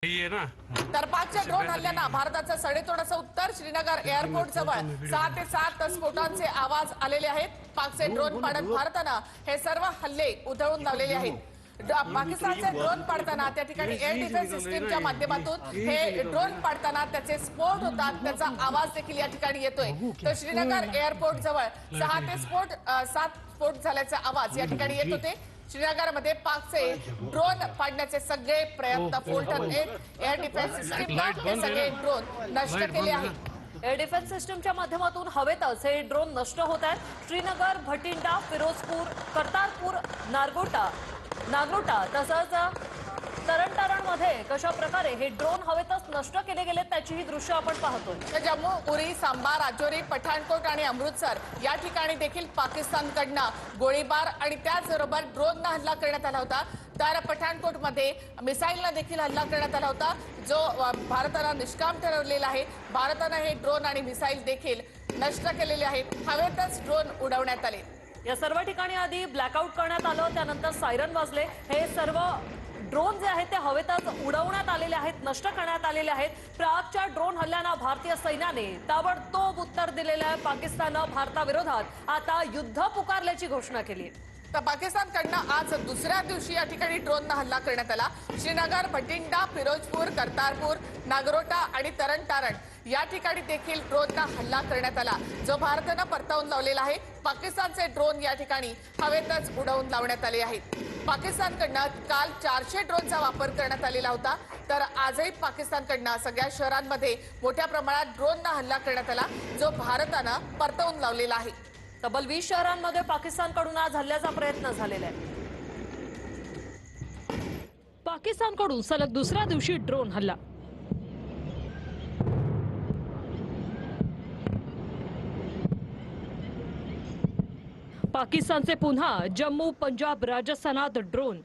ये ना तर पाकच्या ड्रोन हल्ल्यांना भारताचं सडेतोड असं उत्तर. श्रीनगर एअरपोर्ट जवळ 6 ते 7 स्फोटांचे आवाज आलेले आहेत. पाकचे ड्रोन पाडत भारतानं हे सर्व हल्ले उधळून लावलेले आहेत. पाकिस्तानचे ड्रोन पाडताना त्या ठिकाणी एअर डिफेन्स सिस्टीमच्या माध्यमातून हे ड्रोन पाडताना त्याचे स्फोट होतात, त्याचा आवाज देखील या ठिकाणी येतोय. तर श्रीनगर एअरपोर्ट जवळ 6 ते 7 स्फोट झाल्याचे आवाज या ठिकाणी येत होते. श्रीनगरमध्ये पाकचे ड्रोन पाडण्याचे सगळे प्रयत्न फोल ठरले. एअर डिफेन्स सिस्टीमने हे सगळे ड्रोन नष्ट केले आहेत. एअर डिफेन्स सिस्टीमच्या माध्यमातून हवेतच हे ड्रोन नष्ट होत आहेत. श्रीनगर, भटिंडा, फिरोजपूर, करतारपूर, नागरोटा तसंच तरणतारणमध्ये कशा प्रकारे हे ड्रोन हवेतच नष्ट केले गेले त्याची ही दृश्य आपण पाहतोय. जम्मू, उरी, सांबा, राजौरी, पठाणकोट आणि अमृतसर या ठिकाणी देखील पाकिस्तानकडनं गोळीबार आणि त्याचबरोबर ड्रोननं हल्ला करण्यात आला होता. तर पठाणकोटमध्ये मिसाईलनं देखील हल्ला करण्यात आला होता, जो भारताला निष्काम ठरवलेला आहे. भारतानं हे ड्रोन आणि मिसाईल देखील नष्ट केलेले आहेत. हवेतच ड्रोन उडवण्यात आले. या सर्व ठिकाणी आधी ब्लॅकआउट करण्यात आलं, त्यानंतर सायरन वाजले. हे सर्व ड्रोन जे आहेत ते हवेतच उडवण्यात आलेले आहेत, नष्ट करण्यात आलेले आहेत. प्रागच्या ड्रोन हल्ल्यांना भारतीय सैन्याने ताबडतोब उत्तर दिलेलं आहे. पाकिस्ताननं भारताविरोधात आता युद्ध पुकारल्याची घोषणा केली आहे. तर पाकिस्तानकडनं आज दुसऱ्या दिवशी या ठिकाणी ड्रोननं हल्ला करण्यात आला. श्रीनगर, भटिंडा, फिरोजपूर, करतारपूर, नागरोटा आणि तरणतारण या ठिकाणी देखील ड्रोननं हल्ला करण्यात आला, जो भारतानं परतावून लावलेला आहे. पाकिस्तानचे ड्रोन या ठिकाणी हवेतच उडवून लावण्यात आले आहेत. पाकिस्तानकडनं काल 400 ड्रोनचा वापर करण्यात आलेला होता. तर आजही पाकिस्तानकडनं सगळ्या शहरांमध्ये मोठ्या प्रमाणात ड्रोननं हल्ला करण्यात आला, जो भारतानं परतवून लावलेला आहे. तब्बल 20 शहरांमध्ये पाकिस्तानकडून आज हल्ल्याचा प्रयत्न झालेला आहे. पाकिस्तानकडून सलग दुसऱ्या दिवशी ड्रोन हल्ला. पाकिस्तानचे पुन्हा जम्मू, पंजाब, राजस्थानात ड्रोन.